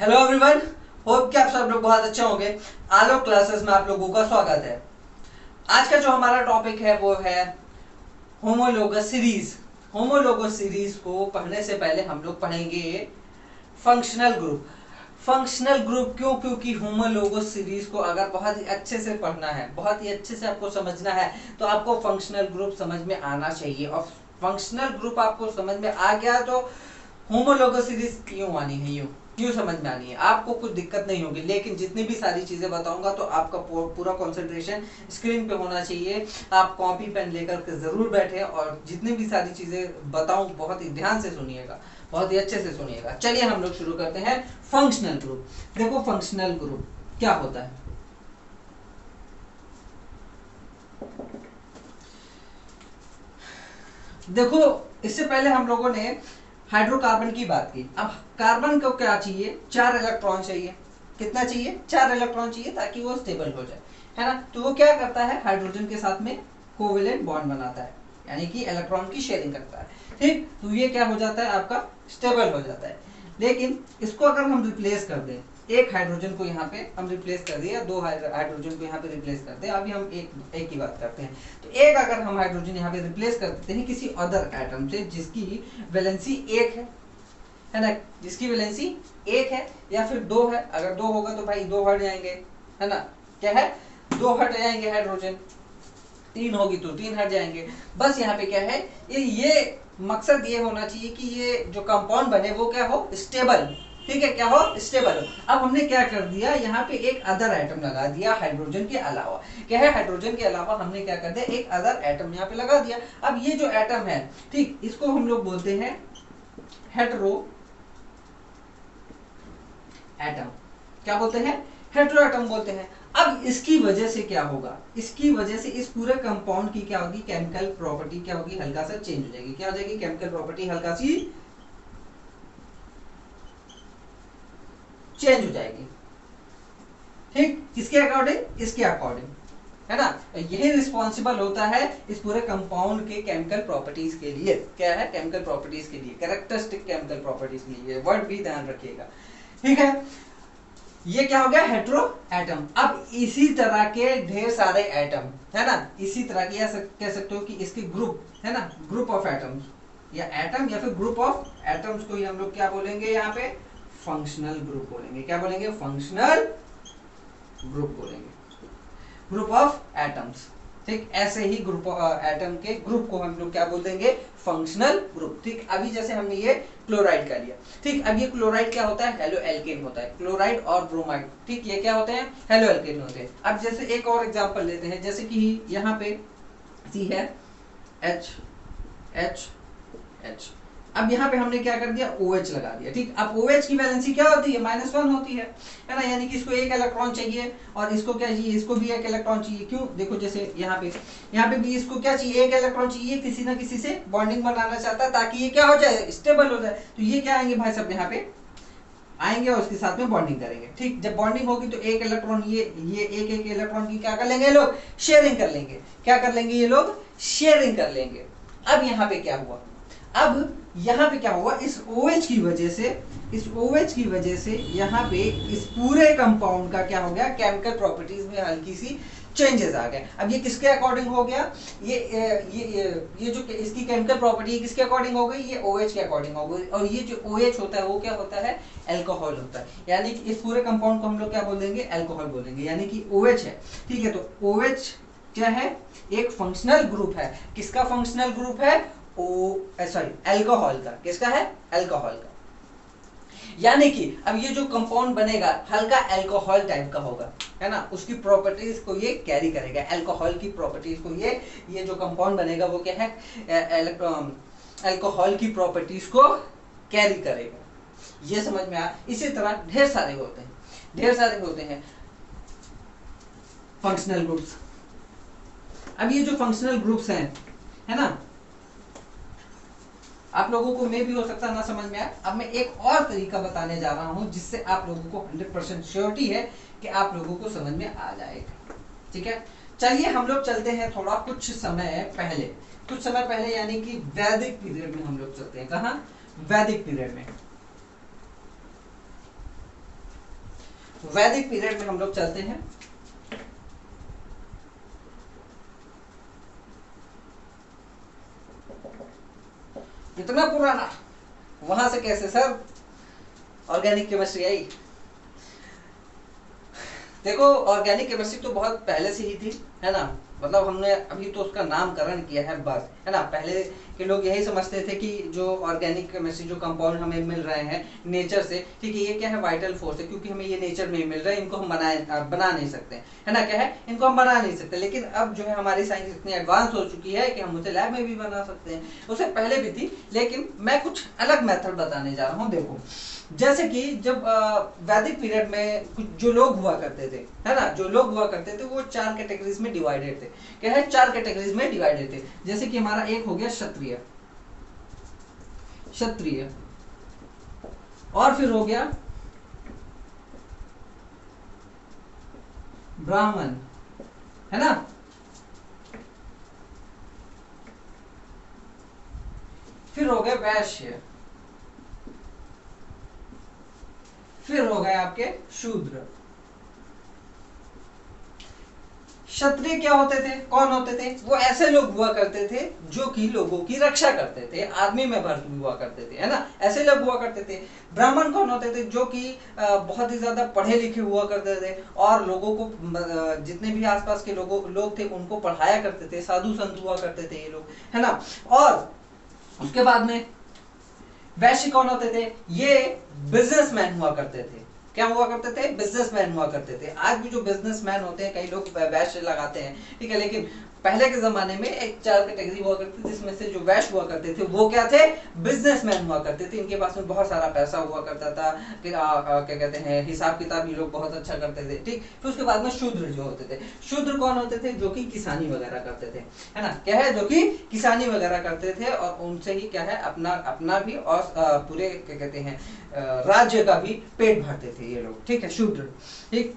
Hello everyone, hope कि आप सब लोग बहुत अच्छे होंगे। आलोक क्लासेस में आप लोगों का स्वागत है। आज का जो हमारा टॉपिक है वो है होमोलोगस सीरीज। होमोलोगस सीरीज को पढ़ने से पहले हम लोग पढ़ेंगे फंक्शनल ग्रुप। फंक्शनल ग्रुप क्यों? क्योंकि होमोलोगस सीरीज को अगर बहुत ही अच्छे से पढ़ना है, बहुत ही अच्छे से आपको समझना है, तो आपको फंक्शनल ग्रुप समझ में आना चाहिए। और फंक्शनल ग्रुप आपको समझ में आ गया तो होमोलोगस सीरीज क्यों आनी है, यूं समझ में आनी है, आपको कुछ दिक्कत नहीं होगी। लेकिन जितनी भी सारी चीजें बताऊंगा तो आपका पूरा कंसंट्रेशन स्क्रीन पे होना चाहिए। आप कॉपी पेन लेकर के जरूर बैठे और जितनी भी सारी चीजें बताऊं बहुत ही ध्यान से सुनिएगा, बहुत ही अच्छे से सुनिएगा। चलिए हम लोग शुरू करते हैं फंक्शनल ग्रुप। देखो फंक्शनल ग्रुप क्या होता है। देखो इससे पहले हम लोगों ने हाइड्रोकार्बन की बात की। अब कार्बन को क्या चाहिए? 4 इलेक्ट्रॉन चाहिए। कितना चाहिए? 4 इलेक्ट्रॉन चाहिए ताकि वो स्टेबल हो जाए, है ना। तो वो क्या करता है? हाइड्रोजन के साथ में कोवेलेंट बॉन्ड बनाता है, यानी कि इलेक्ट्रॉन की शेयरिंग करता है। ठीक, तो ये क्या हो जाता है? आपका स्टेबल हो जाता है। लेकिन इसको अगर हम रिप्लेस कर दें, एक हाइड्रोजन को यहाँ पे हम रिप्लेस कर दिया, 2 हाइड्रोजन को यहाँ पे रिप्लेस करते हैं। अभी हम एक की बात करते हैं। तो एक अगर हम हाइड्रोजन यहाँ पे रिप्लेस कर देते हैं किसी अदर एटम से जिसकी वैलेंसी 1 है ना, जिसकी वैलेंसी 1 है या फिर 2 है। अगर 2 होगा तो भाई 2 हट जाएंगे, है ना। क्या है? 2 हट जाएंगे हाइड्रोजन। 3 होगी तो 3 हट जाएंगे। बस यहाँ पे क्या है, ये मकसद ये होना चाहिए कि ये जो कंपाउंड बने वो क्या हो? स्टेबल। ठीक है, क्या हो? स्टेबल हो। अब हमने क्या कर दिया, यहाँ पे एक अदर एटम लगा दिया हाइड्रोजन के अलावा। क्या है? हाइड्रोजन के अलावा हमने क्या कर दिया? एक अदर एटम यहाँ पे लगा दिया। अब ये जो एटम है, ठीक, इसको हम लोग बोलते हैं हेटेरो एटम। क्या बोलते हैं? हेटेरो एटम बोलते हैं। अब इसकी वजह से क्या होगा? इसकी वजह से इस पूरे कंपाउंड की क्या होगी? केमिकल प्रॉपर्टी क्या होगी? हल्का सा चेंज हो जाएगी। क्या हो जाएगी? केमिकल प्रॉपर्टी हल्का सी चेंज हो जाएगी। ठीक, किसके अकॉर्डिंग? इसके अकॉर्डिंग, है ना। यही रिस्पॉन्सिबल होता है इस पूरे कंपाउंड के केमिकल प्रॉपर्टीज के लिए। क्या है? केमिकल प्रॉपर्टीज के लिए, कैरेक्टरिस्टिक केमिकल प्रॉपर्टीज के लिए। वर्ड भी ध्यान रखिएगा, ठीक है। ये क्या हो गया? Hetero atom. अब इसी तरह के ढेर सारे एटम, है ना, इसी तरह के, या कह सकते हो कि इसके ग्रुप, है ना, ग्रुप ऑफ एटम्स, या एटम या फिर ग्रुप ऑफ एटम्स को ही हम लोग क्या बोलेंगे? यहाँ पे फंक्शनल ग्रुप बोलेंगे। क्या बोलेंगे? फंक्शनल ग्रुप बोलेंगे, ग्रुप ऑफ एटम्स। ठीक, ऐसे ही ग्रुप एटम के ग्रुप को हम लोग क्या बोल देंगे? Functional group. ठीक, अभी जैसे हमने ये क्लोराइड का लिया, ठीक, अब ये क्लोराइड क्या होता है? हेलो एल्केन होता है। क्लोराइड और ब्रोमाइड, ठीक, ये क्या होते हैं? हेलो एल्केन होते हैं। अब जैसे एक और एग्जांपल लेते हैं, जैसे कि यहाँ पे सी है एच एच एच। अब यहाँ पे हमने क्या कर दिया? OH लगा दिया। ठीक, अब OH की वैलेंसी क्या होती है? -1 होती है ना, यानी कि इसको एक इलेक्ट्रॉन चाहिए और इसको क्या चाहिए? इसको भी एक इलेक्ट्रॉन चाहिए। क्यों? देखो जैसे यहाँ पे भी इसको क्या चाहिए? एक इलेक्ट्रॉन चाहिए। किसी ना किसी से बॉन्डिंग बनाना चाहता है ताकि ये क्या हो जाए? स्टेबल हो जाए। तो ये क्या आएंगे भाई सब? यहाँ पे आएंगे और उसके साथ में बॉन्डिंग करेंगे। ठीक, जब बॉन्डिंग होगी तो एक इलेक्ट्रॉन, ये एक एक इलेक्ट्रॉन की क्या कर लेंगे लोग? शेयरिंग कर लेंगे। क्या कर लेंगे ये लोग? शेयरिंग कर लेंगे। अब यहाँ पे क्या हुआ? अब यहाँ पे क्या हुआ? इस OH की वजह से, इस OH की वजह से यहाँ पे इस पूरे कंपाउंड का क्या हो गया? केमिकल प्रॉपर्टीज में हल्की सी चेंजेस आ गए। अब ये किसके अकॉर्डिंग हो गया? ये जो इसकी केमिकल प्रॉपर्टी किसके अकॉर्डिंग हो गई? ये OH के अकॉर्डिंग हो गई। और ये जो OH होता है वो क्या होता है? अल्कोहल होता है। यानी कि इस पूरे कंपाउंड को हम लोग क्या बोल देंगे? अल्कोहल बोलेंगे, यानी कि OH है। ठीक है, तो OH क्या है? एक फंक्शनल ग्रुप है। किसका फंक्शनल ग्रुप है? अल्कोहल का। किसका है? अल्कोहल का। यानी कि अब ये जो कंपाउंड बनेगा हल्का अल्कोहल टाइप का होगा, है ना, उसकी प्रॉपर्टीज को ये कैरी करेगा। अल्कोहल की प्रॉपर्टीज को ये जो कंपाउंड बनेगा वो क्या है? अल्कोहल की प्रॉपर्टीज को कैरी करेगा। ये समझ में आया। इसी तरह ढेर सारे होते हैं, ढेर सारे होते हैं फंक्शनल ग्रुप्स। अब ये जो फंक्शनल ग्रुप्स हैं, है ना, आप लोगों को मे भी हो सकता ना समझ में आए। अब मैं एक और तरीका बताने जा रहा हूं जिससे आप लोगों को 100% श्योरिटी है कि आप लोगों को समझ में आ जाएगा। ठीक है, चलिए हम लोग चलते हैं थोड़ा कुछ समय पहले। कुछ समय पहले यानी कि वैदिक पीरियड में हम लोग चलते हैं। कहाँ? वैदिक पीरियड में। वैदिक पीरियड में हम लोग चलते हैं। इतना पुराना, वहां से कैसे सर ऑर्गेनिक केमिस्ट्री आई? देखो ऑर्गेनिक केमिस्ट्री तो बहुत पहले से ही थी, है ना, मतलब हमने अभी तो उसका नामकरण किया है बस, है ना। पहले के लोग यही समझते थे कि जो ऑर्गेनिक केमिस्ट्री, जो कंपाउंड हमें मिल रहे हैं नेचर से, ठीक है, ये क्या है, वाइटल फोर्स है, क्योंकि हमें ये नेचर में मिल रहा है, इनको हम बना नहीं सकते, है ना, क्या है, इनको हम बना नहीं सकते। लेकिन अब जो है हमारी साइंस इतनी एडवांस हो चुकी है कि हम उसे लैब में भी बना सकते हैं। उससे पहले भी थी, लेकिन मैं कुछ अलग मेथड बताने जा रहा हूँ। देखो जैसे कि जब वैदिक पीरियड में कुछ जो लोग हुआ करते थे, है ना, जो लोग हुआ करते थे वो 4 कैटेगरीज में डिवाइडेड थे। क्या है, 4 कैटेगरीज में डिवाइडेड थे। जैसे कि हमारा एक हो गया क्षत्रिय, क्षत्रिय, और फिर हो गया ब्राह्मण, है ना, फिर हो गया वैश्य, फिर हो गए आपके शूद्र। क्षत्रिय क्या होते थे, कौन होते थे? वो ऐसे लोग हुआ करते थे जो कि लोगों की रक्षा करते थे, आर्मी में भर्ती हुआ करते थे, है ना, ऐसे लोग हुआ करते थे। ब्राह्मण कौन होते थे? जो कि बहुत ही ज्यादा पढ़े लिखे हुआ करते थे और लोगों को जितने भी आसपास के लोग थे उनको पढ़ाया करते थे, साधु संत हुआ करते थे ये लोग, है ना। और उसके बाद में वैश्य कौन होते थे? ये बिजनेसमैन हुआ करते थे। क्या हुआ करते थे? बिजनेसमैन हुआ करते थे। आज भी जो बिजनेसमैन होते हैं, कई लोग वैश्य लगाते हैं, ठीक है, लेकिन पहले के जमाने में एक 4 कैटेगरी हुआ करती थी, जिसमें से जो वैश्य हुआ करते थे वो क्या थे? बिजनेसमैन हुआ करते थे। इनके पास में बहुत सारा पैसा हुआ करता था, क्या कहते हैं, हिसाब किताब ये लोग बहुत अच्छा करते थे, ठीक। फिर उसके बाद में शूद्र जो होते थे, शूद्र कौन होते थे? जो कि किसानी वगैरह करते थे, है ना, क्या है, जो कि किसानी वगैरह करते थे और उनसे ही क्या है, अपना भी और पूरे क्या कहते हैं राज्य का भी पेट भरते थे ये लोग, ठीक है, शूद्र, ठीक।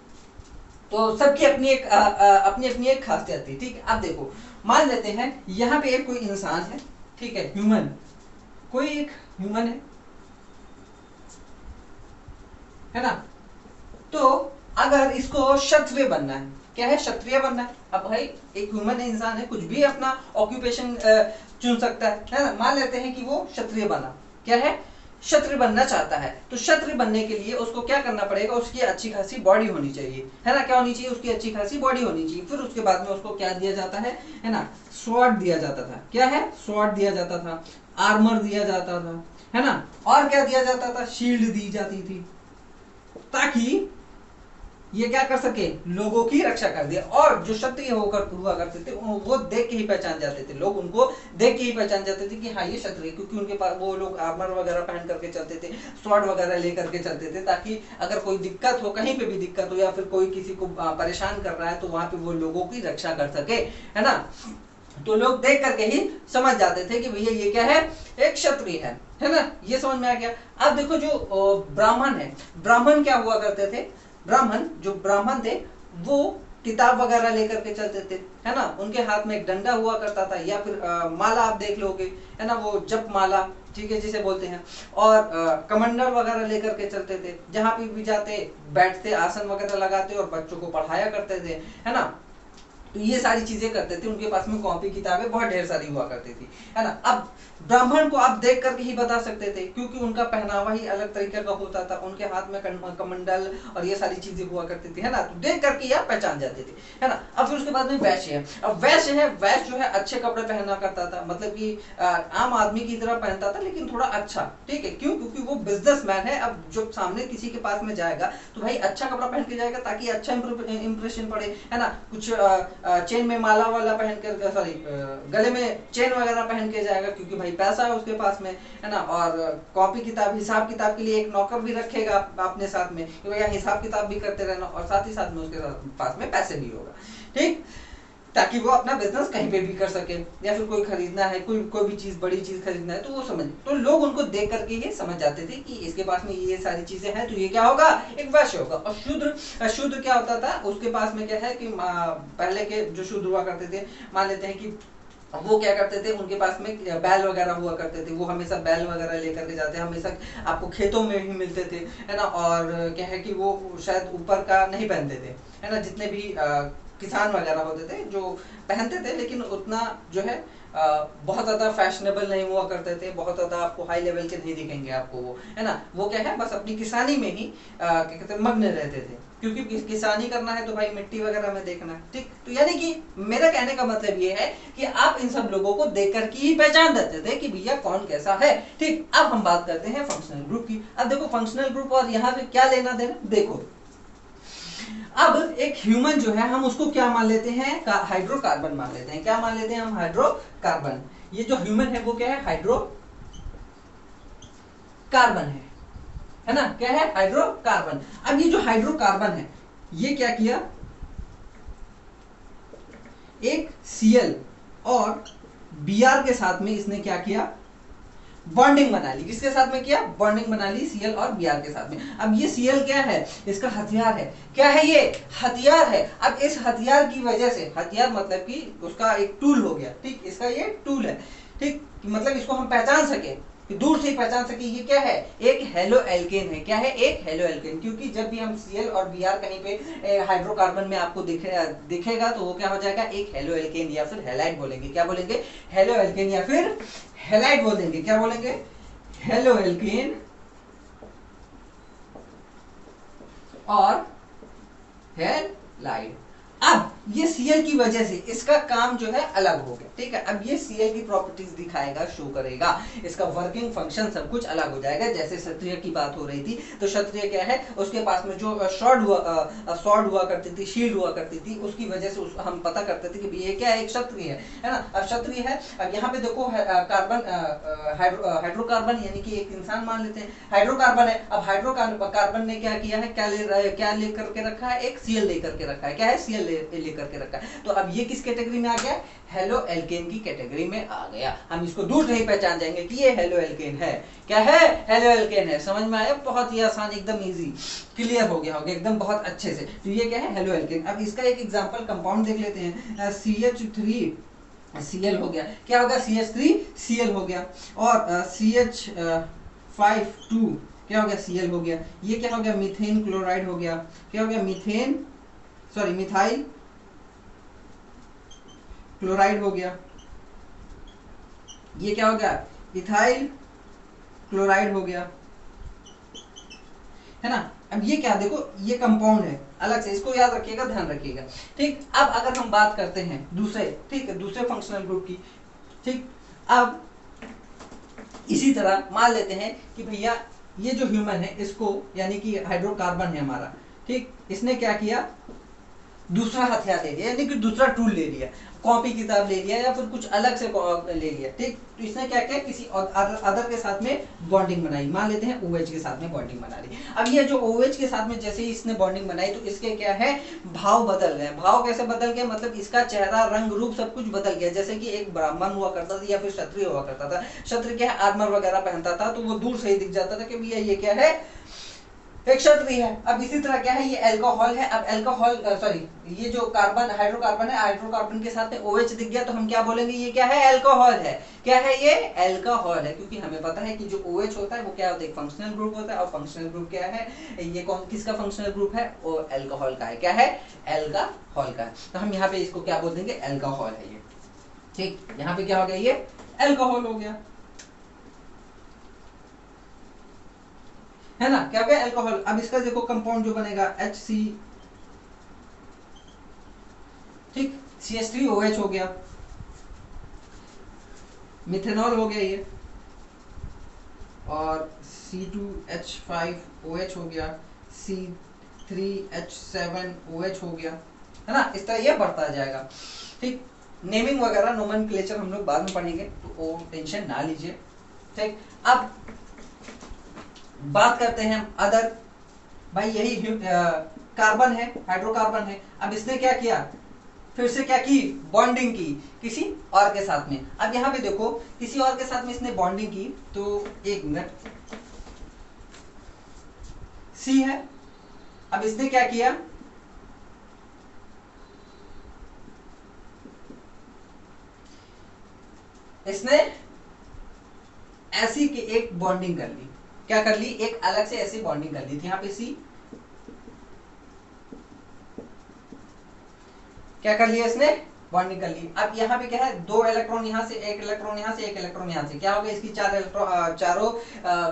तो सबकी अपनी अपनी एक खासियत थी, ठीक है। अब देखो मान लेते हैं यहाँ पे एक कोई इंसान है, ठीक है, ह्यूमन, कोई एक ह्यूमन है ना। तो अगर इसको क्षत्रिय बनना है, क्या है, क्षत्रिय बनना है। अब भाई एक ह्यूमन इंसान है, कुछ भी अपना ऑक्यूपेशन चुन सकता है ना। मान लेते हैं कि वो क्षत्रिय बना, क्या है, क्षत्रिय बनना चाहता है। तो क्षत्रिय बनने के लिए उसको क्या करना पड़ेगा? उसकी अच्छी खासी बॉडी होनी चाहिए, है ना, क्या होनी चाहिए? उसकी अच्छी खासी बॉडी होनी चाहिए। फिर उसके बाद में उसको क्या दिया जाता है ना, स्वॉर्ड दिया जाता था। क्या है? स्वॉर्ड दिया जाता था, आर्मर दिया जाता था, है ना, और क्या दिया जाता था? शील्ड दी जाती थी, ताकि ये क्या कर सके, लोगों की रक्षा कर दिया। और जो क्षत्रिय होकर हुआ करते थे वो देख के ही पहचान जाते थे, लोग उनको देख के ही पहचान जाते थे कि हाँ ये क्षत्रिय, क्योंकि उनके पास वो लोग आर्मर वगैरह पहन करके चलते थे, स्वॉर्ड वगैरह लेकर के चलते थे, ताकि अगर कोई दिक्कत हो, कहीं पे भी दिक्कत हो या फिर कोई किसी को परेशान कर रहा है तो वहां पे वो लोगों की रक्षा कर सके, है ना। तो लोग देख करके ही समझ जाते थे कि भैया ये क्या है, एक क्षत्रिय है ना, ये समझ में आ गया। अब देखो जो ब्राह्मण है, ब्राह्मण क्या हुआ करते थे? जो ब्राह्मण थे वो किताब वगैरह लेकर के चलते थे, है ना, उनके हाथ में एक डंडा हुआ करता था या फिर माला आप देख लोगे, है ना, वो जप माला, ठीक है, जिसे बोलते हैं। और कमंडल वगैरह लेकर के चलते थे, जहां भी जाते बैठते, आसन वगैरह लगाते और बच्चों को पढ़ाया करते थे, है ना। तो ये सारी चीजें करते थे। उनके पास में कॉपी किताबें बहुत ढेर सारी हुआ करती थी, है ना। अब ब्राह्मण को आप देख करके ही बता सकते थे, क्योंकि उनका पहनावा ही अलग तरीके का होता था, उनके हाथ में कमंडल और ये सारी चीजें हुआ करती थी, है ना, तो देख करके आप पहचान जाते थे, है ना। अब फिर उसके बाद में वैश्य है। अब वैश्य है, वैश्य जो है अच्छे कपड़े पहना करता था, मतलब कि आम आदमी की तरह पहनता था, लेकिन थोड़ा अच्छा, ठीक है, क्यों? क्योंकि वो बिजनेसमैन है। अब जब सामने किसी के पास में जाएगा तो भाई अच्छा कपड़ा पहन के जाएगा, ताकि अच्छा इंप्रेशन पड़े, है ना। कुछ चेन में माला वाला पहन कर, सॉरी गले में चेन वगैरह पहन के जाएगा, क्योंकि भाई पैसा है उसके पास में, है ना। और कॉपी किताब, हिसाब किताब के लिए एक नौकर भी रखेगा अपने साथ में, कि भैया हिसाब किताब भी करते रहना, और साथ ही साथ में उसके पास में पैसे भी होगा, ठीक, ताकि वो अपना बिजनेस कहीं पे भी कर सके, या फिर कोई खरीदना है, कोई भी चीज, बड़ी चीज खरीदना है तो वो समझ, तो लोग उनको देख करके ही समझ जाते थे कि इसके पास में ये सारी चीजें हैं, तो ये क्या होगा, एक वैश्य होगा। और शूद्र क्या होता था? उसके पास में क्या है कि पहले के जो शूद्र हुआ करते थे, मान लेते हैं कि वो क्या करते थे, उनके पास में बैल वगैरह हुआ करते थे, वो हमेशा बैल वगैरह लेकर के जाते, हमेशा आपको खेतों में ही मिलते थे, है ना। और क्या है कि वो शायद ऊपर का नहीं पहनते थे, है ना। जितने भी किसान वगैरह होते थे जो पहनते थे, लेकिन उतना जो है बहुत ज़्यादा फैशनेबल नहीं हुआ करते थे, बहुत ज़्यादा आपको हाई लेवल के नहीं दिखेंगे आपको वो, है ना। वो क्या है, बस अपनी किसानी में ही क्या कहते हैं मग्न रहते थे, क्योंकि किसानी करना है तो भाई मिट्टी वगैरह में देखना है, ठीक। तो यानी कि मेरा कहने का मतलब ये है कि आप इन सब लोगों को देखकर की ही पहचान देते थे कि भैया कौन कैसा है, ठीक। अब हम बात करते हैं फंक्शनल ग्रुप की। अब देखो फंक्शनल ग्रुप और यहाँ पे क्या लेना देना, देखो अब एक ह्यूमन जो है हम उसको क्या मान लेते हैं, हाइड्रोकार्बन मान लेते हैं। क्या मान लेते हैं हम, हाइड्रोकार्बन। ये जो ह्यूमन है वो क्या है, हाइड्रोकार्बन है ना। क्या है, हाइड्रोकार्बन। अब ये जो हाइड्रोकार्बन है ये क्या किया, एक Cl और Br के साथ में इसने क्या किया, बॉन्डिंग बना ली। किसके साथ में किया, बॉन्डिंग बना ली Cl और Br के साथ में। अब ये Cl क्या है, इसका हथियार है। क्या है ये, हथियार है। अब इस हथियार की वजह से, हथियार मतलब कि उसका एक टूल हो गया, ठीक। इसका ये टूल है, ठीक। मतलब इसको हम पहचान सके, दूर से ही पहचान सके ये क्या है, एक हेलो एल्केन है। क्या है, एक हेलो एल्केन। क्योंकि जब भी हम Cl और Br कहीं पे हाइड्रोकार्बन में आपको दिखेगा तो वो क्या हो जाएगा, एक हेलो एल्केन या फिर हेलाइड बोलेंगे। क्या बोलेंगे, हेलो एल्केन या फिर हेलाइड बोल देंगे। क्या बोलेंगे, हेलो एल्केन और हेलाइड। अब ये Cl की वजह से इसका काम जो है अलग हो गया, ठीक है। अब ये Cl की प्रॉपर्टीज दिखाएगा, शो करेगा, इसका वर्किंग फंक्शन सब कुछ अलग हो जाएगा। जैसे क्षत्रिय की बात हो रही थी, तो क्षत्रिय क्या है, उसके पास में जो स्वॉर्ड हुआ करती थी, शील्ड हुआ करती थी, उसकी वजह से हम पता करते थे कि ये क्या है, एक क्षत्रिय है ना। अब क्षत्रिय है। अब यहाँ पे देखो कार्बन, हाइड्रोकार्बन यानी कि एक इंसान मान लेते हैं, हाइड्रोकार्बन है। अब हाइड्रोकार्बन ने क्या किया है, क्या लेकर के रखा है, एक Cl लेकर के रखा है। क्या है, Cl लेकर के रखा है। तो अब ये किस कैटेगरी में आ गया, हेलो एल्केन की कैटेगरी में आ गया। हम इसको दूर से ही पहचान जाएंगे कि ये हेलो एल्केन है। क्या है, हेलो एल्केन है। समझ में आया, बहुत ही आसान, एकदम इजी, क्लियर हो गया होगा एकदम बहुत अच्छे से। तो ये क्या है, हेलो एल्केन। अब इसका एक एग्जांपल कंपाउंड देख लेते हैं। CH3Cl हो गया। क्या होगा, CH3Cl हो गया। और CH5 क्या हो गया, Cl हो गया। ये क्या हो गया, मीथेन क्लोराइड हो गया। क्या हो गया, मिथाइल क्लोराइड हो गया। ये क्या हो गया, इथाइल क्लोराइड हो गया, है ना। अब ये क्या, देखो ये कंपाउंड है अलग से, इसको याद रखिएगा, ध्यान रखिएगा, ठीक। अब अगर हम बात करते हैं दूसरे, ठीक है, दूसरे फंक्शनल ग्रुप की, ठीक। अब इसी तरह मान लेते हैं कि भैया ये जो ह्यूमन है इसको, यानी कि हाइड्रोकार्बन है हमारा, ठीक। इसने क्या किया, दूसरा हथियार ले लिया, यानी कि दूसरा टूल ले लिया, कॉपी किताब ले लिया या फिर कुछ अलग से ले लिया, ठीक। तो इसने क्या किया, किसी अदर के साथ में बॉन्डिंग बनाई। मान लेते हैं OH के साथ में बॉन्डिंग बना ली। अब ये जो OH के साथ में जैसे ही इसने बॉन्डिंग बनाई तो इसके क्या है, भाव बदल गए। भाव कैसे बदल गए, मतलब इसका चेहरा, रंग, रूप सब कुछ बदल गया। जैसे कि एक ब्राह्मण हुआ करता था या फिर क्षत्रिय हुआ करता था। क्षत्रिय क्या है, आर्मर वगैरह पहनता था तो वो दूर से ही दिख जाता था कि भैया ये क्या है, एक क्षत्रिय है। अब इसी तरह क्या है, ये अल्कोहल है। अब अल्कोहल, सॉरी, ये जो कार्बन, हाइड्रोकार्बन है, हाइड्रोकार्बन के साथ में OH दिख गया तो हम क्या बोलेंगे, ये क्या है, अल्कोहल है। क्या है, ये अल्कोहल है। क्योंकि हमें पता है कि जो OH होता है वो क्या होता है, एक फंक्शनल ग्रुप होता है। और फंक्शनल ग्रुप क्या है, ये किसका फंक्शनल ग्रुप है, वो अल्कोहल का है। क्या है, अल्कोहल का है। तो हम यहाँ पे इसको क्या बोल देंगे, अल्कोहल है ये, ठीक। यहाँ पे क्या हो गया, ये अल्कोहल हो गया, है ना। क्या हो गया, अल्कोहल। अब इसका देखो कंपाउंड जो बनेगा HC, ठीक, CH3OH हो गया, मिथेनॉल हो गया ये, और C2H5OH हो गया, C3H7OH हो गया, है ना। इस तरह ये बढ़ता जाएगा, ठीक। नेमिंग वगैरह, नोमेनक्लेचर हम लोग बाद में पढ़ेंगे तो वो टेंशन ना लीजिए, ठीक। अब बात करते हैं हम अदर। भाई यही कार्बन है, हाइड्रोकार्बन है। अब इसने क्या किया, फिर से क्या की, बॉन्डिंग की किसी और के साथ में। अब यहां पे देखो किसी और के साथ में इसने बॉन्डिंग की, तो एक मिनट, C है। अब इसने क्या किया, इसने ऐसी की एक बॉन्डिंग कर ली, क्या कर ली, एक अलग से ऐसी बॉन्डिंग कर ली थी, यहाँ पे सी क्या कर लिया इसने, बॉन्डिंग कर ली। अब यहाँ पे क्या है, 2 इलेक्ट्रॉन यहाँ से, 1 इलेक्ट्रॉन यहाँ से, 1 इलेक्ट्रॉन यहाँ से, क्या हो गई इसकी चारों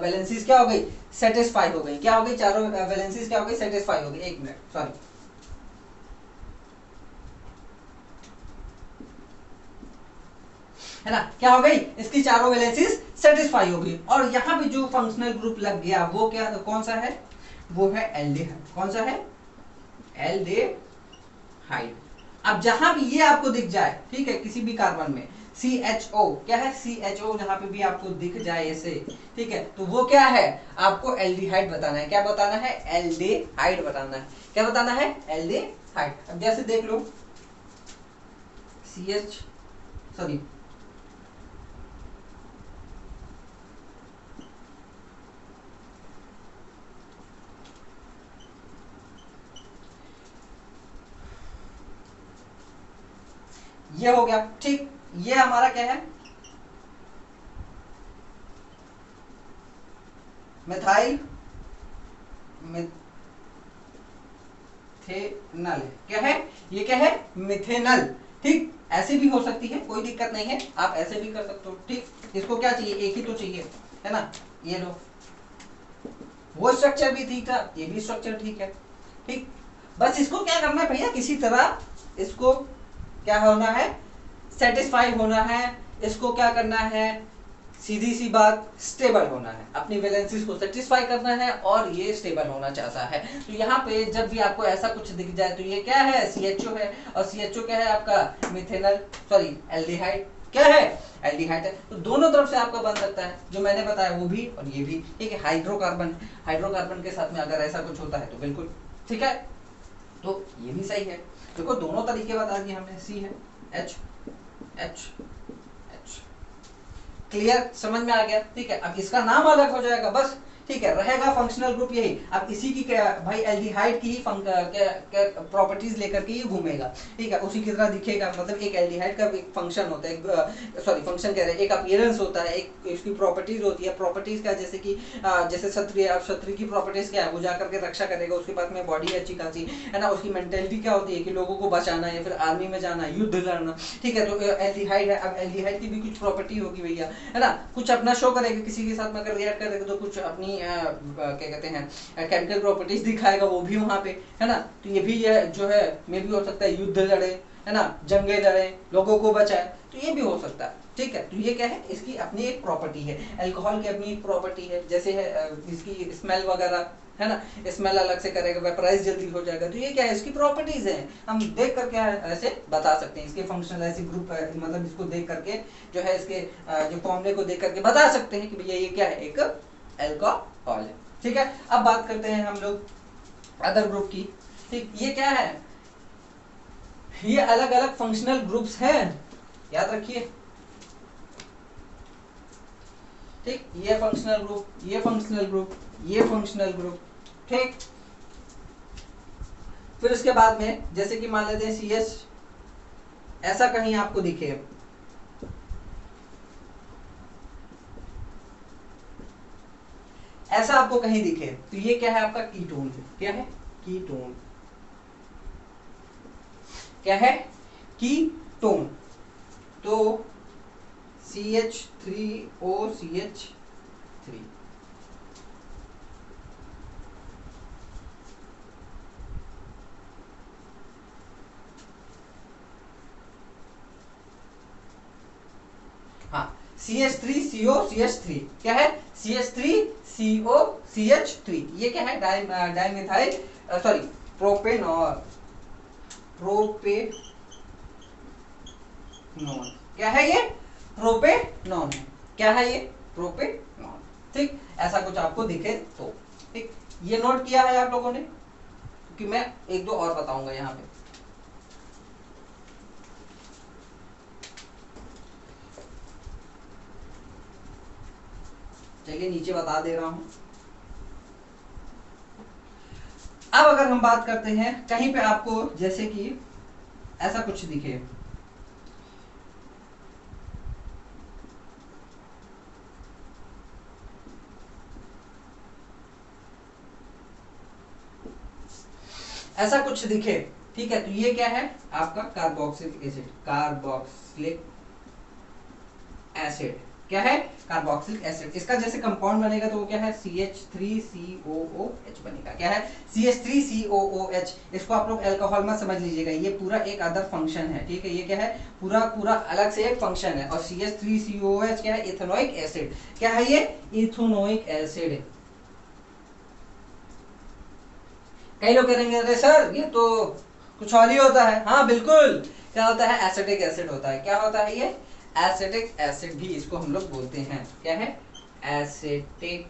वैलेंसीज क्या हो गई, सेटिस्फाई हो गई। क्या हो गई, चारों वैलेंसीज क्या हो गई, सेटिस्फाई हो गई। 1 मिनट सॉरी, है ना, क्या हो गई, इसकी चारों वैलेंसीज सेटिस्फाई हो गई। और यहाँ पे जो फंक्शनल ग्रुप लग गया वो क्या, कौन सा है, वो है एल्डिहाइड। कौन सा है, एल्डिहाइड। अब जहां भी ये आपको दिख जाए, ठीक है, किसी भी कार्बन में CHO, क्या है, CHO जहां पे भी आपको दिख जाए ऐसे, ठीक है, तो वो क्या है, आपको एल्डिहाइड बताना है। क्या बताना है, एल्डिहाइड बताना है। क्या बताना है, एल्डिहाइड। अब जैसे देख लो CH सॉरी ये हो गया, ठीक, ये हमारा क्या है, मिथाइल मिथेनल। क्या है, ये क्या है, मिथेनल। ठीक, ऐसे भी हो सकती है, कोई दिक्कत नहीं है, आप ऐसे भी कर सकते हो। ठीक, इसको क्या चाहिए, एक ही तो चाहिए, है ना, ये लो, वो स्ट्रक्चर भी ठीक था, ये भी स्ट्रक्चर ठीक है। ठीक, बस इसको क्या करना है भैया, किसी तरह इसको क्या होना है, सेटिस्फाई होना है। इसको क्या करना है, सीधी सी बात, स्टेबल होना है, अपनी वैलेंसीज को सेटिस्फाई करना है, और ये स्टेबल होना चाहता है। तो यहाँ पे जब भी आपको ऐसा कुछ दिख जाए तो ये क्या है, CHO है, और CHO क्या है आपका, मिथेनल सॉरी एल्डिहाइड। क्या है, एल्डिहाइड है। तो दोनों तरफ से आपका बन सकता है, जो मैंने बताया वो भी और ये भी। ठीक है, हाइड्रोकार्बन, हाइड्रोकार्बन के साथ में अगर ऐसा कुछ होता है तो बिल्कुल ठीक है, तो ये भी सही है। देखो दोनों तरीके बता दिए हमने, C है, H H H, क्लियर, समझ में आ गया। ठीक है, अब इसका नाम अलग हो जाएगा बस, ठीक है, रहेगा फंक्शनल ग्रुप यही। अब इसी की क्या भाई, एल्डिहाइड की ही प्रॉपर्टीज लेकर के ही घूमेगा। ठीक है, उसी की तरह दिखेगा, मतलब एक एल्डिहाइड का एक फंक्शन होता है, सॉरी फंक्शन कह रहे हैं, एक अपीयरेंस होता है, एक इसकी प्रॉपर्टीज होती है। प्रॉपर्टीज का जैसे कि जैसे क्षत्रिय, अब क्षत्रिय की प्रॉपर्टीज क्या है, वो जाकर के रक्षा करेगा, उसके बाद में बॉडी अच्छी खासी, है ना, उसकी मेंटेलिटी क्या होती है कि लोगों को बचाना है, फिर आर्मी में जाना, युद्ध लड़ना। ठीक है, तो एल्डिहाइड है, अब एल्डिहाइड की भी कुछ प्रॉपर्टी होगी भैया, है ना, कुछ अपना शो करेगा, किसी के साथ में अगर रिएक्ट करेगा तो कुछ अपनी क्या कहते हैं केमिकल प्रॉपर्टीज दिखाएगा, वो भी वहां पे, है ना। तो ये भी ये जो है मे भी हो सकता है युद्ध लड़े, है ना, जंगे लड़े, लोगों को बचाए, तो ये भी हो सकता है। ठीक है, तो ये क्या है, इसकी अपनी एक प्रॉपर्टी है। अल्कोहल की अपनी एक प्रॉपर्टी है, जैसे है इसकी स्मेल वगैरह, है ना, स्मेल अलग से करेगा, वेपराइज जल्दी हो जाएगा। तो ये क्या है, इसकी प्रॉपर्टीज है, हम देख करके ऐसे बता सकते हैं। इसके फंक्शनल ऐसे ग्रुप मतलब इसको देख करके जो है, इसके जो फॉर्मूले को देख करके बता सकते हैं कि भैया ये क्या है, एक अल्कोहल है। ठीक है, अब बात करते हैं हम लोग अदर ग्रुप की। ठीक, ये क्या है, ये अलग अलग फंक्शनल ग्रुप्स हैं, याद रखिए। ठीक, ये फंक्शनल ग्रुप, ये फंक्शनल ग्रुप, ये फंक्शनल ग्रुप। ठीक, फिर उसके बाद में जैसे कि मान लेते हैं CH, ऐसा कहीं आपको दिखे, ऐसा आपको कहीं दिखे, तो ये क्या है आपका, कीटोन है। क्या है, कीटोन। क्या है, कीटोन। तो CH3OCH3, हाँ, CH3COCH3, क्या है, CH3COCH3, ये क्या है, डाइमिथाइल सॉरी प्रोपेनॉल, प्रोपेनॉन। क्या है ये, प्रोपेनॉन है। क्या है ये, प्रोपेनॉन। ठीक, ऐसा कुछ आपको दिखे तो। ठीक, ये नोट किया है आप लोगों ने, क्योंकि मैं एक दो और बताऊंगा यहाँ पे। चलिए नीचे बता दे रहा हूं। अब अगर हम बात करते हैं कहीं पे आपको जैसे कि ऐसा कुछ दिखे, ऐसा कुछ दिखे, ठीक है, तो ये क्या है आपका कार्बोक्सिलिक एसिड, कार्बोक्सिलिक एसिड क्या है, कार्बोक्सिलिक एसिड। इसका जैसे कंपाउंड बनेगा तो वो क्या है CH3COOH बनेगा, क्या है CH3COOH। इसको आप लोग अल्कोहल में समझ लीजिएगा, ये पूरा एक अदर फंक्शन है, ठीक है, ये क्या है पूरा पूरा अलग से एक फंक्शन है। और CH3COOH क्या है, इथेनोइक एसिड, क्या है ये इथेनोइक एसिड है। कई लोग कहेंगे अरे सर ये तो कुछ और ही होता है। हाँ बिल्कुल, क्या होता है एसिटिक एसिड होता है। क्या होता है ये एसिटिक एसिड भी इसको हम लोग बोलते हैं, क्या है एसिटिक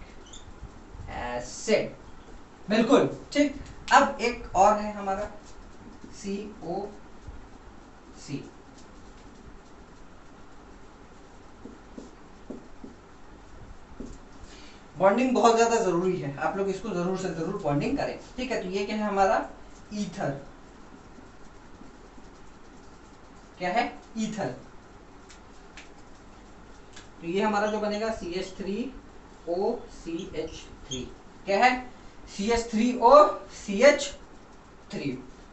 एसिड, बिल्कुल ठीक। अब एक और है हमारा COC, बॉन्डिंग बहुत ज्यादा जरूरी है, आप लोग इसको जरूर से जरूर बॉन्डिंग करें, ठीक है। तो ये क्या है हमारा ईथर, क्या है ईथर। तो ये हमारा जो बनेगा CH3OCH3, क्या है CH3OCH3। तो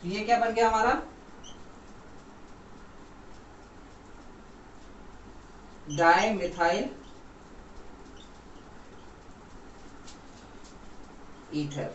ये क्या बन गया हमारा डाइमिथाइल ईथर,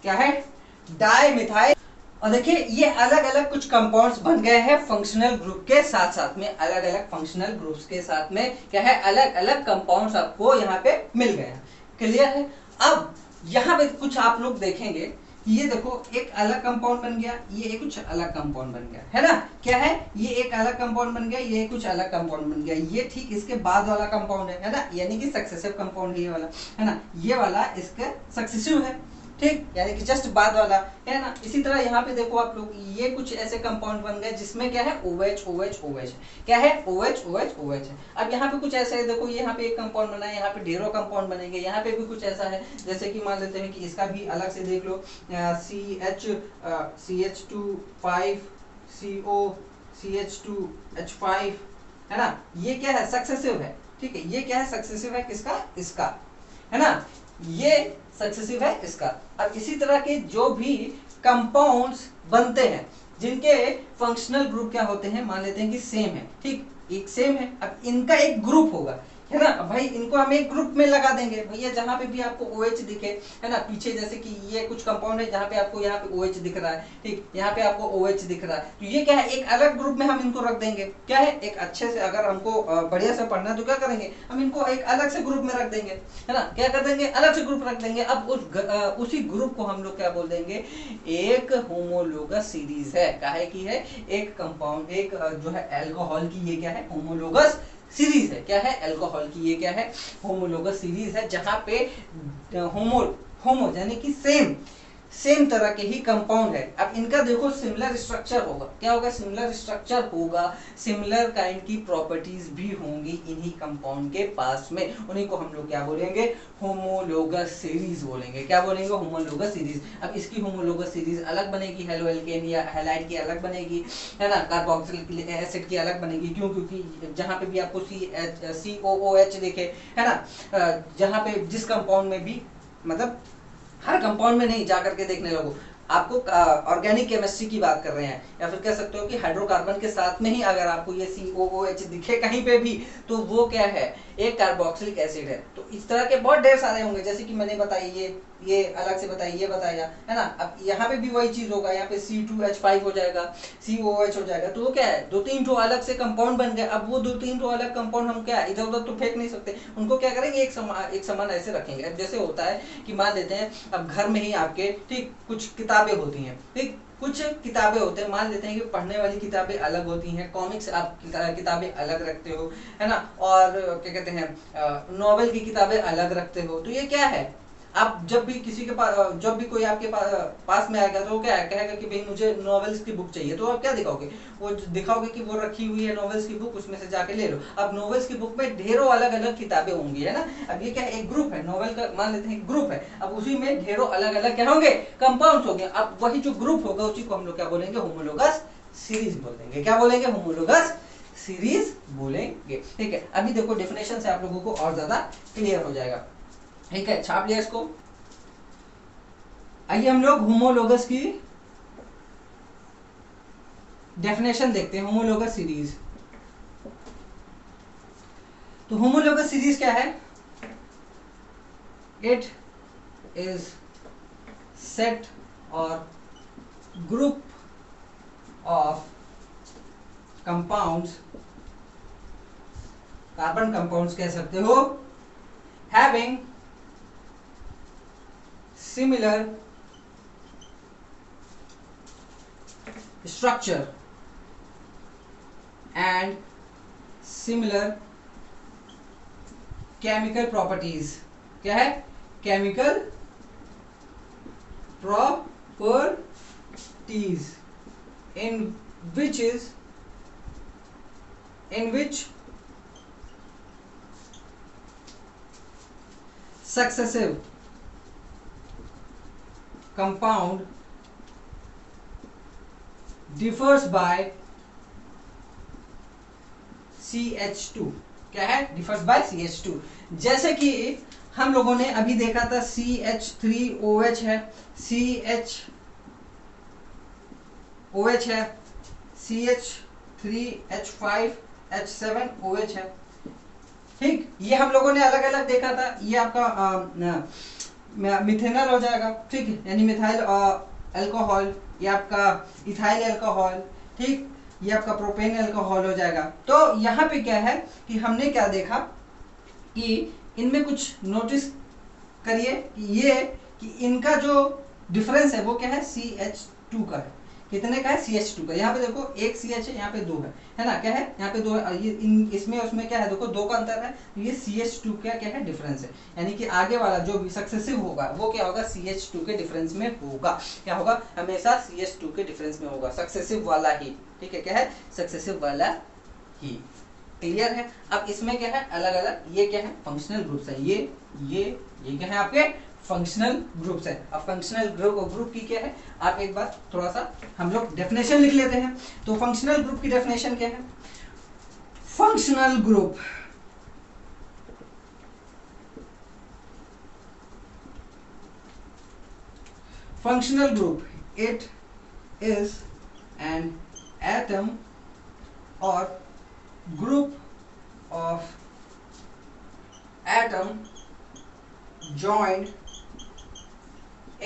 क्या है डाइमिथाइल। और देखिए ये अलग अलग कुछ कंपाउंड्स बन गए हैं फंक्शनल ग्रुप के साथ साथ में, अलग अलग फंक्शनल ग्रुप्स के साथ में क्या है अलग अलग कंपाउंड्स आपको यहाँ पे मिल गए हैं, क्लियर है। अब यहाँ पे कुछ आप लोग देखेंगे, ये देखो एक अलग कंपाउंड बन गया, ये कुछ अलग कंपाउंड बन गया, है ना, क्या है ये एक अलग कंपाउंड बन गया, ये कुछ अलग कंपाउंड बन गया, ये ठीक इसके बाद वाला कंपाउंड है ना, यानी कि सक्सेसिव कंपाउंड ये वाला है ना, ये वाला इसका सक्सेसिव है, ठीक, यानी कि जस्ट बाद वाला है ना। इसी तरह यहाँ पे देखो आप लोग ये कुछ ऐसे कंपाउंड बन गए जिसमें क्या है OH OH OH, क्या है OH OH OH है। अब यहाँ पे कुछ ऐसा है, देखो यहाँ पे एक कंपाउंड बना है, यहाँ पे ढेरों कंपाउंड बनेंगे, यहाँ पे भी कुछ ऐसा है, जैसे कि मान लेते हैं कि इसका भी अलग से देख लो CH2 5CO CH2H5 है ना, ये क्या है सक्सेसिव है, ठीक है, ये क्या है सक्सेसिव है किसका, इसका, है ना, ये सक्सेसिव है इसका। अब इसी तरह के जो भी कंपाउंड्स बनते हैं जिनके फंक्शनल ग्रुप क्या होते हैं, मान लेते हैं कि सेम है, ठीक, एक सेम है, अब इनका एक ग्रुप होगा, है ना, भाई इनको हम एक ग्रुप में लगा देंगे भैया, जहां पे भी आपको OH दिखे, है ना, पीछे जैसे कि ये कुछ कंपाउंड है जहां पे आपको यहाँ पे OH दिख रहा है, ठीक, यहाँ पे आपको OH दिख रहा है, तो ये क्या है एक अलग ग्रुप में हम इनको रख देंगे, क्या है एक अच्छे से अगर हमको बढ़िया से पढ़ना है तो क्या करेंगे हम इनको एक अलग से ग्रुप में रख देंगे, है ना, क्या कर देंगे अलग से ग्रुप रख देंगे। अब उसी ग्रुप को हम लोग क्या बोल देंगे, एक होमोलोगस सीरीज है, काहे की है एक कंपाउंड, एक जो है अल्कोहल की ये क्या है होमोलोगस सीरीज है, क्या है अल्कोहल की ये क्या है होमोलोगस सीरीज है, जहां पे होमो यानी कि सेम तरह के ही कंपाउंड है। अब इनका देखो सिमिलर स्ट्रक्चर होगा, क्या होगा सिमिलर स्ट्रक्चर होगा, सिमिलर काइंड की प्रॉपर्टीज भी होंगी इन्हीं कंपाउंड के पास में, उन्हीं को हम लोग क्या बोलेंगे होमोलोगस सीरीज बोलेंगे, क्या बोलेंगे होमोलोगस सीरीज। अब इसकी होमोलोगस सीरीज अलग बनेगी, हेलो एल्केन या हैलाइड की अलग बनेगी, है ना, कार्बोक्सिलिक एसिड की अलग बनेगी, क्यों, क्योंकि जहां पे भी आपको COOH दिखे, है ना, जहां पे जिस कंपाउंड में भी, मतलब हर कंपाउंड में नहीं, जा करके देखने लगो, आपको ऑर्गेनिक केमिस्ट्री की बात कर रहे हैं, या फिर कह सकते हो कि हाइड्रोकार्बन के साथ में ही अगर आपको ये COOH दिखे कहीं पे भी तो वो क्या है एक कार्बोक्सिलिक एसिड है। तो इस तरह के बहुत ढेर सारे होंगे, जैसे कि मैंने बताई ये अलग से बताई, ये बताया, है ना। अब यहाँ पे भी वही चीज होगा, यहाँ पे C2H5 हो जाएगा, COOH हो जाएगा, तो वो क्या है 2-3 ठो अलग से कंपाउंड बन गए। अब वो 2-3 ठो अलग कंपाउंड हम क्या इधर उधर तो फेंक नहीं सकते, उनको क्या करेंगे एक समान ऐसे रखेंगे। अब जैसे होता है कि मान लेते हैं अब घर में ही आपके ठीक कुछ किताबें होती हैं, ठीक कुछ किताबें होते हैं, मान लेते हैं कि पढ़ने वाली किताबें अलग होती हैं, कॉमिक्स आप किताबें अलग रखते हो, है ना, और क्या कहते हैं नॉवेल की किताबें अलग रखते हो। तो ये क्या है, आप जब भी किसी के पास, जब भी कोई आपके पास में आएगा तो क्या है कहेगा कि भाई मुझे नॉवेल्स की बुक चाहिए, तो आप क्या दिखाओगे, वो दिखाओगे कि वो रखी हुई है नॉवेल्स की बुक, उसमें से जाके ले लो। अब नॉवेल्स की बुक में ढेरों अलग अलग किताबें होंगी, है ना। अब ये क्या है एक ग्रुप है, नॉवेल का मान लेते हैं ग्रुप है, अब उसी में ढेरों अलग अलग क्या होंगे कंपाउंड्स होंगे। अब वही जो ग्रुप होगा उसी को हम लोग क्या बोलेंगे होमोलोगस सीरीज बोल देंगे, क्या बोलेंगे होमोलोगस सीरीज बोलेंगे, ठीक है। अभी देखो डेफिनेशन से आप लोगों को और ज्यादा क्लियर हो जाएगा, ठीक है, छाप लिया इसको। आइए हम लोग होमोलोगस की डेफिनेशन देखते हैं। होमोलोगस सीरीज, तो होमोलोगस सीरीज क्या है? इट इज सेट और group of compounds, carbon compounds कह सकते हो, having similar structure and similar chemical properties. क्या है? Chemical properties in which successive compound differs by CH2। क्या है? differs by CH2। जैसे कि हम लोगों ने अभी देखा था CH3OH है, CHOH है, CH3H5H7OH है। ठीक, ये हम लोगों ने अलग अलग देखा था। ये आपका मिथेनॉल हो जाएगा, ठीक है, यानी मिथाइल अल्कोहल, ये आपका इथाइल अल्कोहल, ठीक, ये आपका प्रोपेन अल्कोहल हो जाएगा। तो यहाँ पे क्या है कि हमने क्या देखा कि इनमें कुछ नोटिस करिए कि इनका जो डिफरेंस है वो क्या है? CH2 का है। कितने का है? CH2 का। यहाँ पे देखो एक CH है, यहाँ पे 2 है ना? क्या है? यहाँ पे 2 है, ये इसमें उसमें क्या है? देखो 2 का अंतर है। तो ये CH2 का क्या है? डिफरेंस है। यानी कि आगे वाला जो भी सक्सेसिव होगा वो क्या होगा? CH2 के डिफरेंस में होगा। क्या होगा? हमेशा CH2 के डिफरेंस में होगा, सक्सेसिव वाला ही। ठीक है, क्या है? सक्सेसिव वाला ही। क्लियर है? अब इसमें क्या है? अलग अलग, ये क्या है? फंक्शनल ग्रुप्स है। ये क्या है? आपके फंक्शनल ग्रुप्स है। अब फंक्शनल ग्रुप की क्या है? आप एक बार थोड़ा सा हम लोग डेफिनेशन लिख लेते हैं। तो फंक्शनल ग्रुप की डेफिनेशन क्या है? Functional group it is an atom और group of atom joined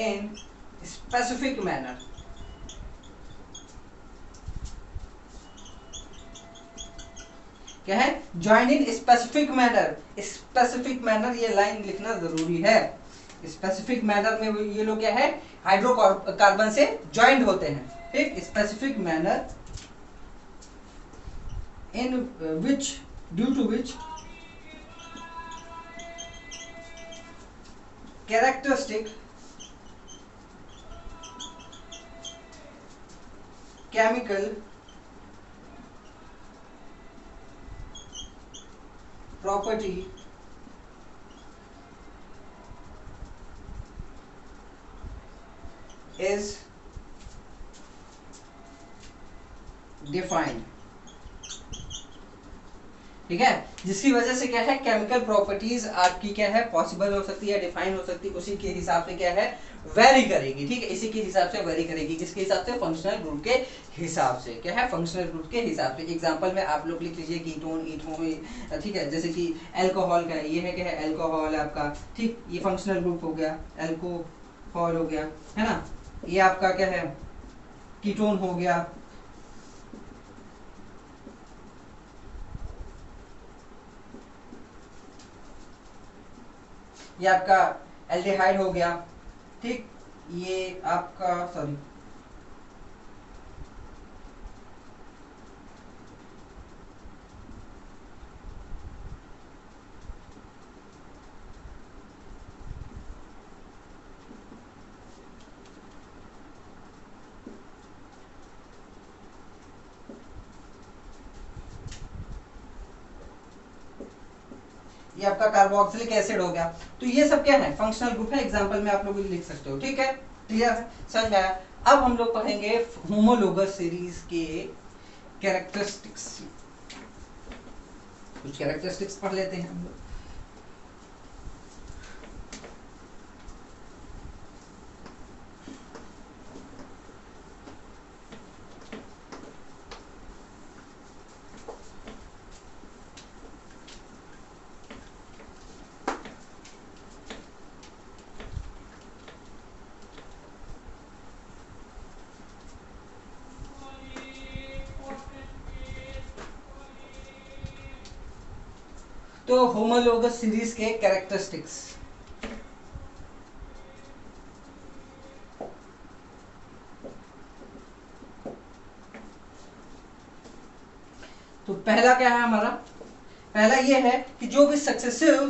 in specific manner। क्या है? joined in specific manner। specific manner ये लाइन लिखना जरूरी है। specific manner में ये लोग क्या है? हाइड्रोकार्बन से ज्वाइंट होते हैं। ठीक, specific manner in which, due to which characteristic chemical property is defined। ठीक है, जिसकी वजह से क्या है? केमिकल प्रॉपर्टीज आपकी क्या है? पॉसिबल हो सकती है, डिफाइन हो सकती है, उसी के हिसाब से क्या है? वेरी करेगी। ठीक है, इसी के हिसाब से वेरी करेगी। किसके हिसाब से? फंक्शनल ग्रुप के हिसाब से। क्या है? फंक्शनल ग्रुप के हिसाब से। एग्जांपल में आप लोग लिख लीजिए कीटोन, इथोन, ठीक है, जैसे कि अल्कोहल का है, ये है क्या है? अल्कोहल है आपका। ठीक, ये फंक्शनल ग्रुप हो गया, अल्कोहल हो गया, है ना? ये आपका क्या है? कीटोन हो गया। ये आपका एल्डिहाइड हो गया। ठीक, ये आपका सॉरी ये आपका कार्बोक्सिलिक एसिड हो गया। तो ये सब क्या है? फंक्शनल ग्रुप है। एग्जांपल में आप लोग लिख सकते हो। ठीक है, क्लियर है? समझ में आया? अब हम लोग पढ़ेंगे होमोलोगस सीरीज के कैरेक्टरिस्टिक्स। कुछ कैरेक्टरिस्टिक्स पढ़ लेते हैं हम लोग। तो होमोलोगस सीरीज के कैरेक्टरिस्टिक्स, तो पहला क्या है हमारा, पहला ये है कि जो भी सक्सेसिव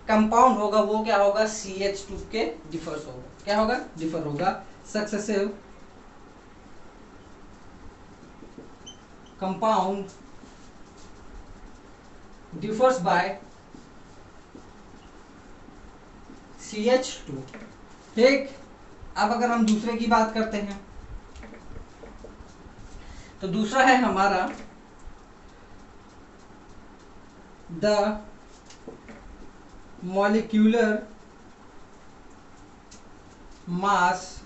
कंपाउंड होगा वो क्या होगा, CH2 के डिफर्स होगा, क्या होगा, डिफर होगा। Successive compound differs by CH2। ठीक, अब अगर हम दूसरे की बात करते हैं तो दूसरा है हमारा the molecular mass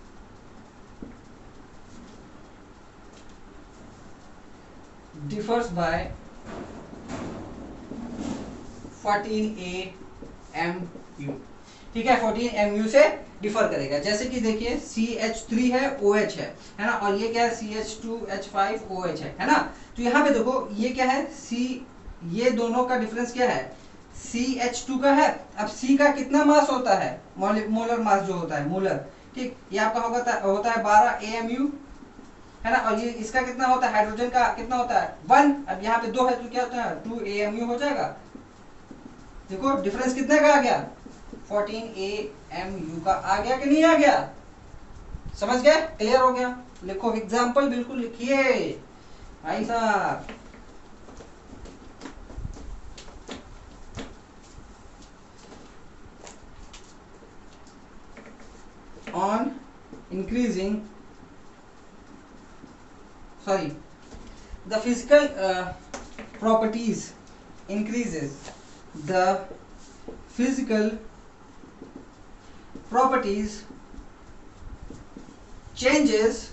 differs by 14 AMU। ठीक है, 14 AMU से डिफर करेगा। जैसे कि देखिए CH3 है, OH है ना, और ये क्या है, CH2H5OH है ना। तो यहाँ पे देखो ये क्या है, ये दोनों का डिफरेंस क्या है, CH2 का है। अब C का कितना मास होता है, मोलर मास जो होता है, मोलर, ठीक, ये आपका होता है 12 AMU है ना, और ये इसका कितना होता है, हाइड्रोजन का कितना होता है 1। अब यहाँ पे 2 है तो क्या होता है 2 AMU हो जाएगा। देखो डिफरेंस कितने का आ गया, 14 AMU का आ गया कि नहीं आ गया, समझ गए, क्लियर हो गया। लिखो एग्जाम्पल, बिल्कुल लिखिए भाई साहब। on increasing, sorry, the physical properties increases, the physical properties changes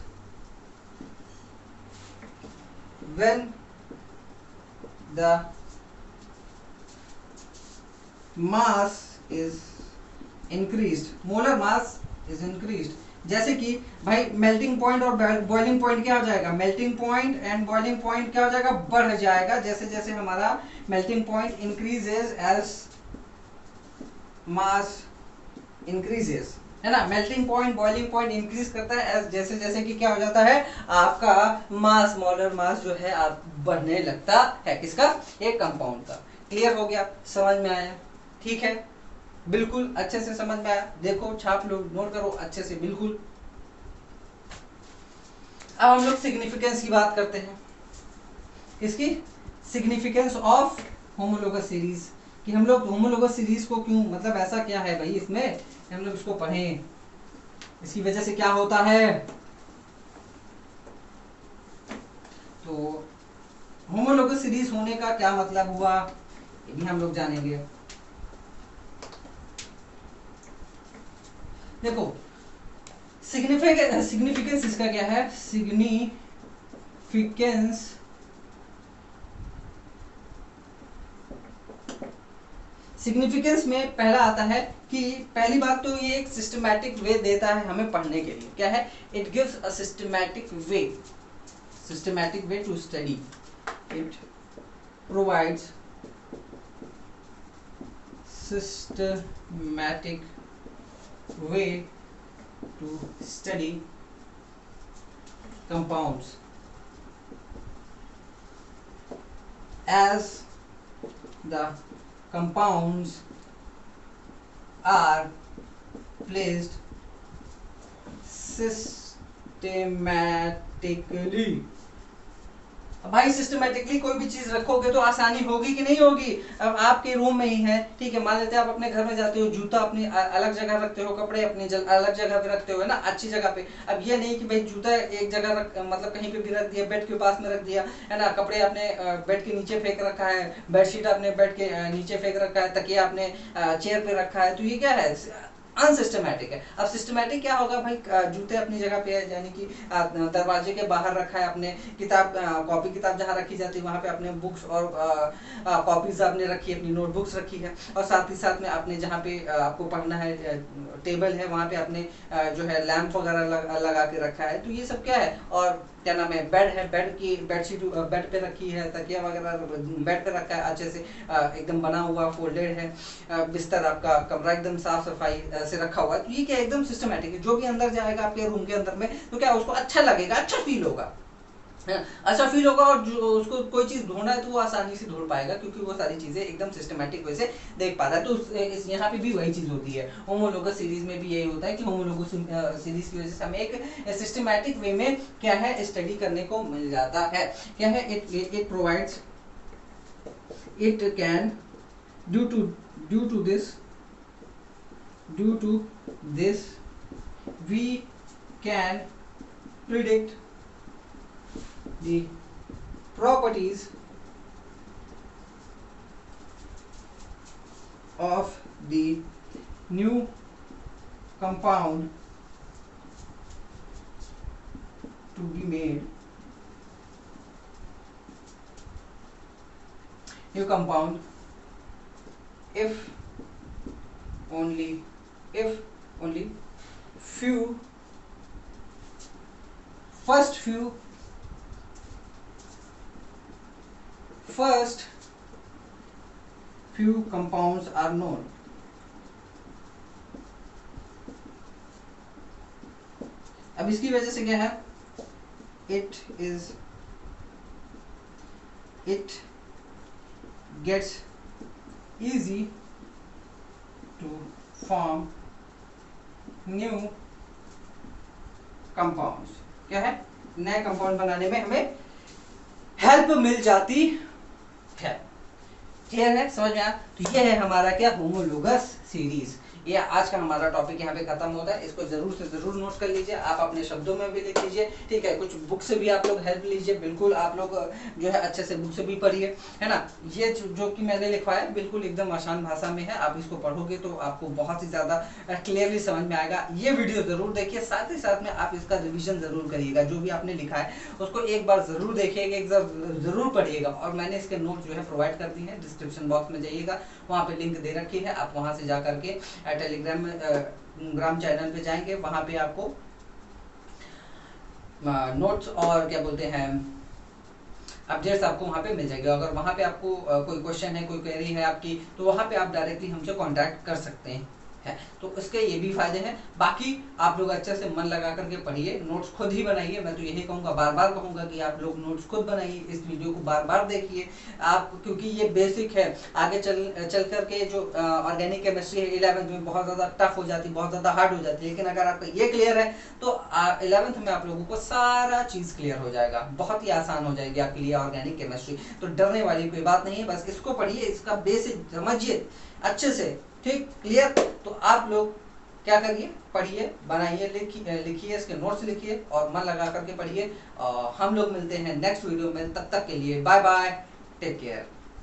when the mass is increased, molar mass is increased। जैसे कि भाई मेल्टिंग पॉइंट और बॉइलिंग पॉइंट क्या हो जाएगा, melting point and boiling point क्या हो जाएगा, बढ़ जाएगा। जैसे जैसे हमारा melting point increases as mass increases, है ना, melting point boiling point increase करता है एज, जैसे जैसे कि क्या हो जाता है, आपका मास, मोलर मास जो है आप बढ़ने लगता है, किसका, एक कंपाउंड का। क्लियर हो गया, समझ में आया, ठीक है, बिल्कुल अच्छे से समझ में आया। देखो छाप लो, नोट करो अच्छे से, बिल्कुल। अब हम लोग सिग्निफिकेंस की बात करते हैं, किसकी, सिग्निफिकेंस ऑफ होमोलोगस सीरीज, कि हम लोग होमोलोगस सीरीज को क्यों, मतलब ऐसा क्या है भाई इसमें, हम लोग इसको पढ़ें, इसकी वजह से क्या होता है। तो होमोलोगस सीरीज होने का क्या मतलब हुआ, ये भी हम लोग जानेंगे। देखो सिग्निफिकेंस इसका क्या है, सिग्निफिकेंस में पहला आता है कि पहली बात तो ये एक सिस्टमैटिक वे देता है हमें पढ़ने के लिए, क्या है, it gives a systematic way to study, it provides systematic way to study compounds as the compounds are placed systematically। भाई सिस्टमेटिकली कोई भी चीज रखोगे तो आसानी होगी कि नहीं होगी। अब आपके रूम में ही है, ठीक है, मान लेते हैं आप अपने घर में जाते हो, जूता अपनी अलग जगह रखते हो, कपड़े अपनी अलग जगह पे रखते हो, है ना, अच्छी जगह पे। अब ये नहीं कि भाई जूता एक जगह मतलब कहीं पे भी रख दिया, बेड के पास में रख दिया, है ना, कपड़े आपने बेड के नीचे फेंक रखा है, बेडशीट आपने बेड के नीचे फेंक रखा है, तकिया आपने चेयर पे रखा है, तो ये क्या है, अनसिस्टमैटिक है। अब सिस्टमैटिक क्या होगा भाई, जूते अपनी जगह पे है, यानी कि दरवाजे के बाहर रखा है, अपने किताब कॉपी किताब जहाँ रखी जाती है वहाँ पे अपने बुक्स और कॉपीज आपने रखी है, अपनी नोटबुक्स रखी है, और साथ ही साथ में आपने जहाँ पे आपको पढ़ना है टेबल है, वहाँ पे आपने जो है लैंप वगैरह लगा के रखा है। तो ये सब क्या है, और क्या नाम है, बेड है, बेड की बेडशीट बेड पे रखी है, तकिया वगैरह बेड पे रखा है, अच्छे से एकदम बना हुआ फोल्डेड है, बिस्तर आपका, कमरा एकदम साफ सफाई से रखा हुआ है, तो ये क्या एकदम सिस्टमेटिक है। जो भी अंदर जाएगा आपके रूम के अंदर में तो क्या उसको अच्छा लगेगा, अच्छा फील होगा, अच्छा फील होगा, और जो उसको कोई चीज ढूंढना है तो वो आसानी से ढूंढ पाएगा, क्योंकि वो सारी चीजें एकदम सिस्टमेटिक वे से देख पाता है। तो यहाँ पे भी वही चीज होती है, होमोलोगस सीरीज में भी यही होता है कि होमोलोगस सीरीज की वजह से हमें एक सिस्टमेटिक वे में क्या है स्टडी करने को मिल जाता है। क्या है, it provides, it can due to this we can predict the properties of the new compound to be made, new compound, if only first few compounds are known. अब इसकी वजह से क्या है, it gets easy to form new compounds. क्या है, नए compound बनाने में हमें हेल्प मिल जाती है। क्लियर है, समझ में आया? तो ये है हमारा क्या, होमोलोगस सीरीज। ये आज का हमारा टॉपिक यहाँ पे खत्म होता है। इसको जरूर से जरूर नोट कर लीजिए, आप अपने शब्दों में भी लिख लीजिए, ठीक है। कुछ बुक से भी आप लोग हेल्प लीजिए, बिल्कुल आप लोग जो है अच्छे से बुक से भी पढ़िए, है ना। ये जो कि मैंने लिखवाया है बिल्कुल एकदम आसान भाषा में है, आप इसको पढ़ोगे तो आपको बहुत ही ज्यादा क्लियरली समझ में आएगा। ये वीडियो जरूर देखिए, साथ ही साथ में आप इसका रिविजन जरूर करिएगा, जो भी आपने लिखा है उसको एक बार जरूर देखिएगा, एक बार जरूर पढ़िएगा। और मैंने इसके नोट जो है प्रोवाइड कर दी है, डिस्क्रिप्शन बॉक्स में जाइएगा, वहाँ पे लिंक दे रखी है, आप वहाँ से जा करके टेलीग्राम चैनल पे जाएंगे, वहां पे आपको नोट्स और क्या बोलते हैं अपडेट्स आपको वहां पे मिल जाएगी। अगर वहां पे आपको कोई क्वेश्चन है, कोई क्वेरी है आपकी, तो वहां पे आप डायरेक्टली हमसे कांटेक्ट कर सकते हैं, है। तो इसके ये भी फायदे हैं। बाकी आप लोग अच्छे से मन लगा करके पढ़िए, नोट्स खुद ही बनाइए। मैं तो यही कहूँगा, बार बार कहूँगा कि आप लोग नोट्स खुद बनाइए, इस वीडियो को बार बार देखिए आप, क्योंकि ये बेसिक है। आगे चल करके जो ऑर्गेनिक केमिस्ट्री है 11th में बहुत ज़्यादा टफ हो जाती है, बहुत ज़्यादा हार्ड हो जाती है, लेकिन अगर आपका ये क्लियर है तो 11th में आप लोगों को सारा चीज़ क्लियर हो जाएगा, बहुत ही आसान हो जाएगी आपके लिए ऑर्गेनिक केमिस्ट्री। तो डरने वाली कोई बात नहीं है, बस इसको पढ़िए, इसका बेसिक समझिए अच्छे से, ठीक, क्लियर। तो आप लोग क्या करिए, पढ़िए, बनाइए, लिखिए, इसके नोट्स लिखिए और मन लगा करके पढ़िए। हम लोग मिलते हैं नेक्स्ट वीडियो में, तब तक के लिए बाय बाय, टेक केयर।